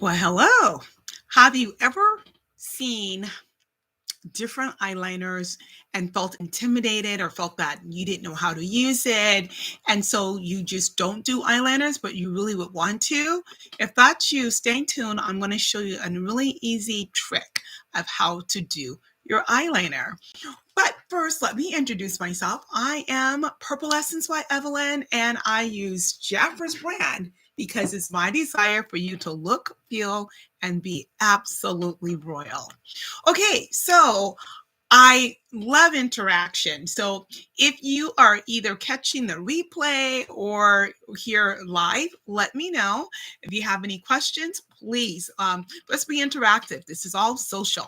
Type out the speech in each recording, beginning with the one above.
Well, hello. Have you ever seen different eyeliners and felt intimidated or felt that you didn't know how to use it? And so you just don't do eyeliners, but you really would want to? If that's you, stay tuned. I'm going to show you a really easy trick of how to do your eyeliner. But first, let me introduce myself. I am Purple Essence by Evelyn, and I use Jeffr's brand because it's my desire for you to look, feel, and be absolutely royal. Okay, so I love interaction. So if you are either catching the replay or here live, let me know. If you have any questions, please, let's be interactive. This is all social.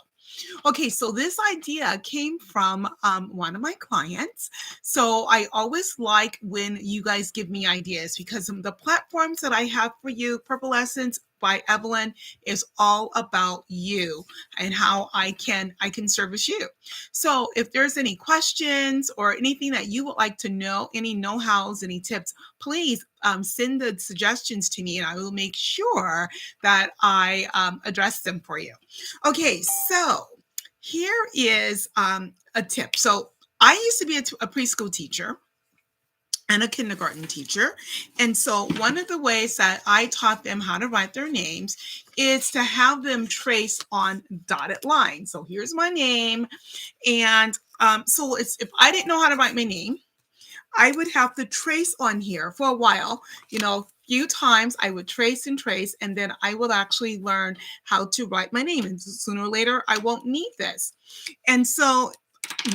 Okay, so this idea came from one of my clients. So I always like when you guys give me ideas because the platforms that I have for you, Purple Essence by Evelyn, is all about you and how I can service you. So if there's any questions or anything that you would like to know, any know-hows, any tips, please send the suggestions to me and I will make sure that I address them for you. Okay, so here is a tip. So I used to be a preschool teacher and a kindergarten teacher. And so one of the ways that I taught them how to write their names is to have them trace on dotted lines. So here's my name. And so if I didn't know how to write my name, I would have to trace on here for a while, few times I would trace and then I will actually learn how to write my name. And sooner or later, I won't need this. And so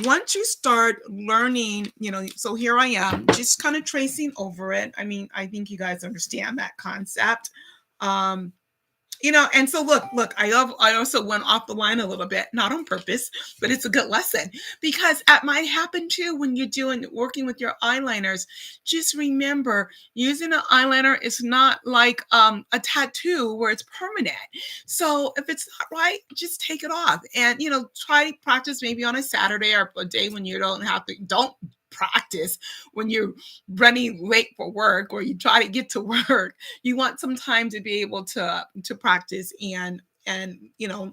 once you start learning, so here I am just kind of tracing over it. I mean, I think you guys understand that concept. Um, and so look, I also went off the line a little bit, not on purpose, but it's a good lesson because it might happen too when you're working with your eyeliners. Just remember, using an eyeliner is not like a tattoo where it's permanent. So if it's not right, just take it off and try to practice maybe on a Saturday or a day when you don't practice when you're running late for work or you try to get to work. You want some time to be able to practice and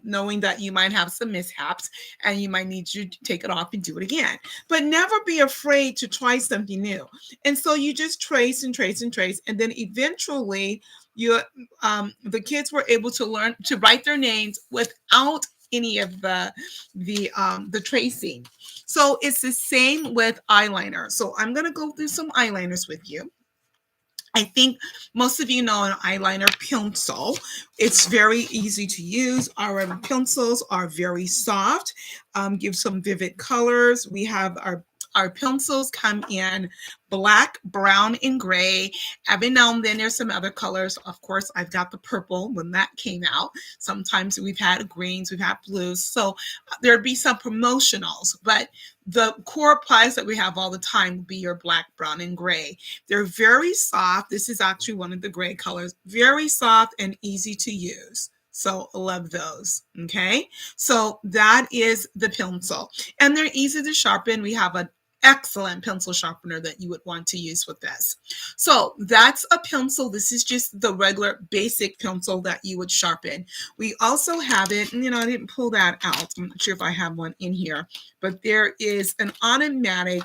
knowing that you might have some mishaps and you might need to take it off and do it again, but never be afraid to try something new. And so you just trace and then eventually the kids were able to learn to write their names without any of the tracing. So it's the same with eyeliner. So I'm going to go through some eyeliners with you. I think most of you know an eyeliner pencil. It's very easy to use. Our pencils are very soft, give some vivid colors. We have our pencils come in black, brown, and gray. Every now and then there's some other colors. Of course, I've got the purple when that came out. Sometimes we've had greens, we've had blues. So there'd be some promotionals, but the core prize that we have all the time would be your black, brown, and gray. They're very soft. This is actually one of the gray colors. Very soft and easy to use. So I love those. Okay. So that is the pencil. And they're easy to sharpen. We have an excellent pencil sharpener that you would want to use with this. So that's a pencil. This is just the regular basic pencil that you would sharpen. We also have it, and I didn't pull that out. I'm not sure if I have one in here, but there is an automatic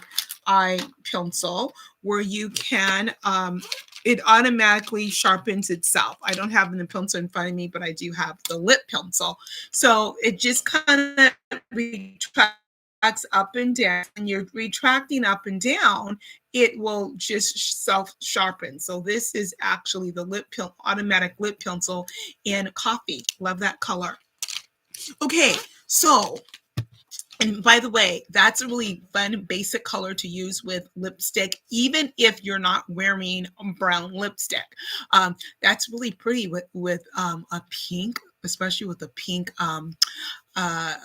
eye pencil where you can it automatically sharpens itself. I don't have the pencil in front of me, but I do have the lip pencil. So it just kind of retracts up and down. And you're retracting up and down, it will just self sharpen. So this is actually the automatic lip pencil in coffee. Love that color. Okay, so and by the way, that's a really fun basic color to use with lipstick, even if you're not wearing brown lipstick. That's really pretty with a pink, especially with a pink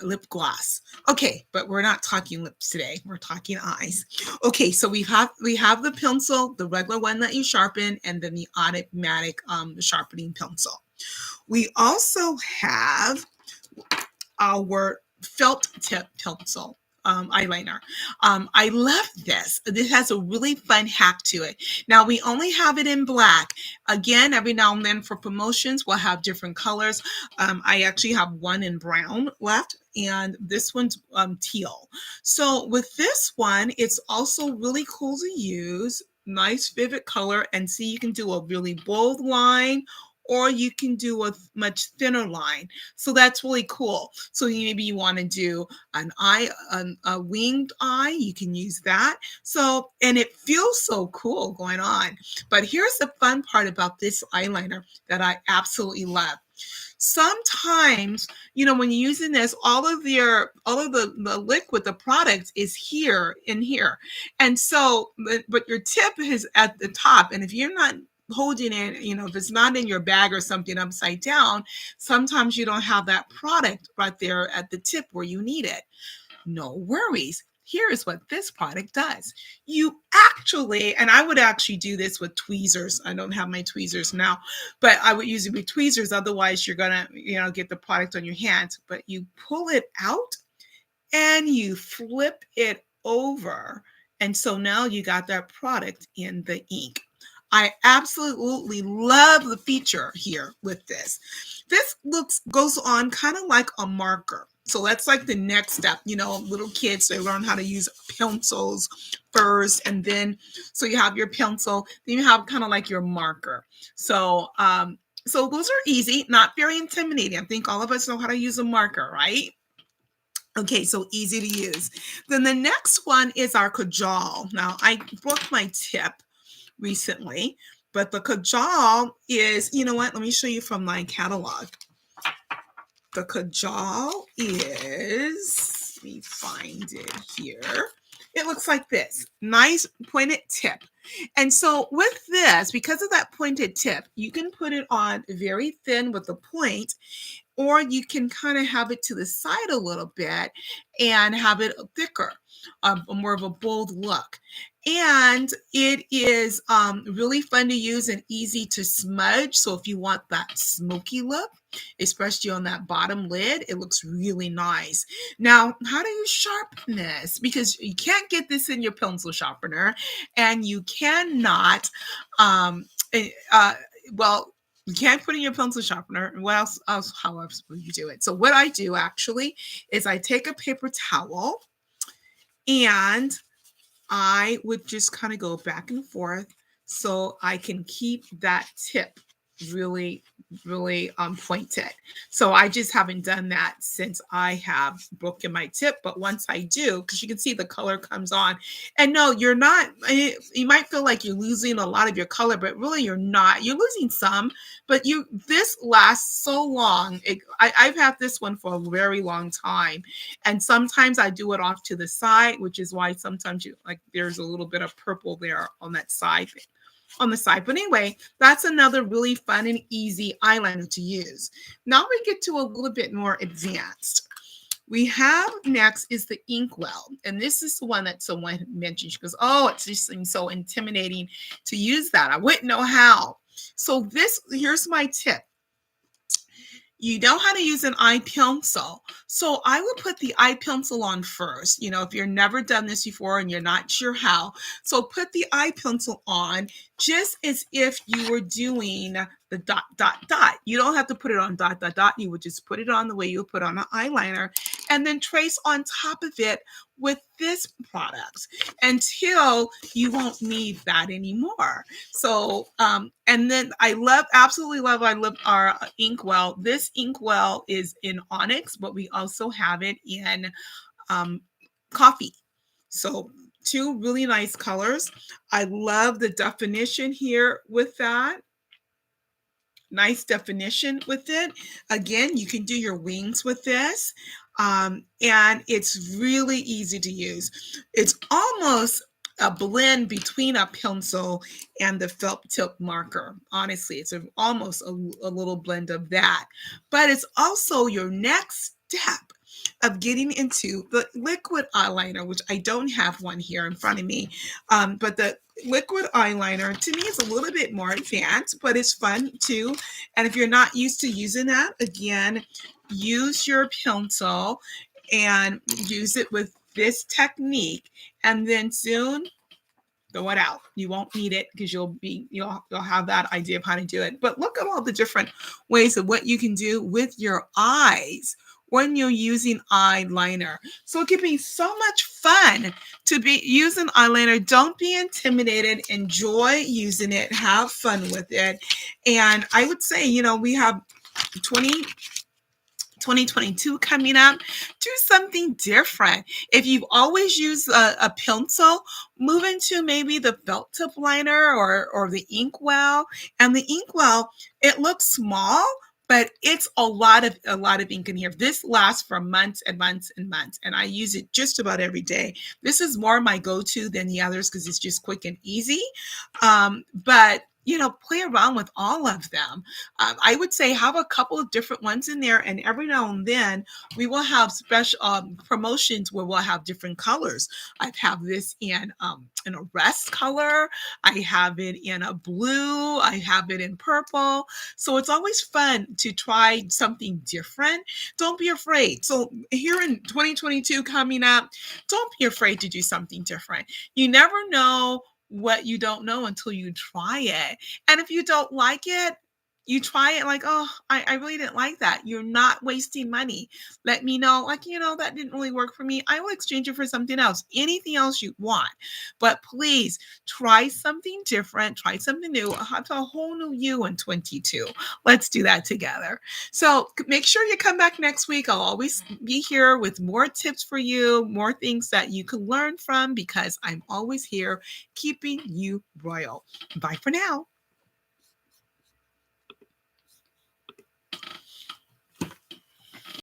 lip gloss. Okay, but we're not talking lips today. We're talking eyes. Okay, so we have the pencil, the regular one that you sharpen, and then the automatic sharpening pencil. We also have our felt tip pencil. eyeliner. I love this. This has a really fun hack to it. Now we only have it in black. Again, every now and then for promotions, we'll have different colors. I actually have one in brown left, and this one's teal. So with this one, it's also really cool to use. Nice vivid color, and see, you can do a really bold line, or you can do a much thinner line. So that's really cool. So maybe you want to do an eye, a winged eye, you can use that. So, and it feels so cool going on. But here's the fun part about this eyeliner that I absolutely love. Sometimes, when you're using this, all of the liquid, the product is here in here. And so, but your tip is at the top. And if you're not holding it, if it's not in your bag or something upside down, sometimes you don't have that product right there at the tip where you need it. No worries. Here's what this product does. You actually, and I would actually do this with tweezers. I don't have my tweezers now, but I would use it with tweezers. Otherwise, you're gonna, get the product on your hands. But you pull it out and you flip it over. And so now you got that product in the ink. I absolutely love the feature here with this. This goes on kind of like a marker. So that's like the next step. Little kids, they learn how to use pencils first, and then so you have your pencil, then you have kind of like your marker. So so those are easy, not very intimidating. I think all of us know how to use a marker, right? Okay, so easy to use. Then the next one is our cajole. Now I broke my tip recently, but the cajole is, let me show you from my catalog. The cajole is, let me find it here. It looks like this, nice pointed tip. And so with this, because of that pointed tip, you can put it on very thin with the point, or you can kind of have it to the side a little bit and have it thicker, more of a bold look. And it is really fun to use and easy to smudge. So if you want that smoky look, especially on that bottom lid, it looks really nice. Now, how do you sharpen this? Because you can't get this in your pencil sharpener, and you cannot, you can't put in your pencil sharpener. What else, how else will you do it? So what I do actually is I take a paper towel, and I would just kind of go back and forth so I can keep that tip really, really pointed. So I just haven't done that since I have broken my tip. But once I do, because you can see the color comes on. And no, you're not, you might feel like you're losing a lot of your color, but really you're not. You're losing some, but this lasts so long. I've had this one for a very long time. And sometimes I do it off to the side, which is why sometimes there's a little bit of purple there on that side. On the side. But anyway, that's another really fun and easy eyeliner to use. Now we get to a little bit more advanced. We have next is the Inkwell. And this is the one that someone mentioned. She goes, oh, it just seems so intimidating to use that. I wouldn't know how. So here's my tip. You know how to use an eye pencil. So I would put the eye pencil on first, if you've never done this before and you're not sure how. So put the eye pencil on just as if you were doing the dot, dot, dot. You don't have to put it on dot, dot, dot. You would just put it on the way you would put on an eyeliner, and then trace on top of it with this product until you won't need that anymore. So, and then I love our Inkwell. This Inkwell is in onyx, but we also have it in coffee. So two really nice colors. I love the definition here with that. Nice definition with it. Again, you can do your wings with this. And it's really easy to use. It's almost a blend between a pencil and the felt tip marker. Honestly, it's almost a little blend of that. But it's also your next step of getting into the liquid eyeliner, which I don't have one here in front of me. But the liquid eyeliner to me is a little bit more advanced, but it's fun too. And if you're not used to using that, again, use your pencil and use it with this technique, and then soon throw it out. You won't need it because you'll have that idea of how to do it. But look at all the different ways of what you can do with your eyes when you're using eyeliner. So it can be so much fun to be using eyeliner. Don't be intimidated. Enjoy using it. Have fun with it. And I would say, we have 2022 coming up. Do something different. If you've always used a pencil, move into maybe the felt tip liner or the Inkwell. And the Inkwell, it looks small, but it's a lot of ink in here. This lasts for months and months and months, and I use it just about every day. This is more my go-to than the others because it's just quick and easy. But play around with all of them. I would say have a couple of different ones in there, and every now and then we will have special promotions where we'll have different colors. I have this in a rust color. I have it in a blue. I have it in purple. So it's always fun to try something different. Don't be afraid. So here in 2022 coming up, don't be afraid to do something different. You never know what you don't know until you try it. And if you don't like it, you try it like, oh, I really didn't like that. You're not wasting money. Let me know, like, that didn't really work for me. I will exchange it for something else, anything else you want. But please try something different, try something new, have a whole new you in 22. Let's do that together. So make sure you come back next week. I'll always be here with more tips for you, more things that you can learn from, because I'm always here keeping you royal. Bye for now.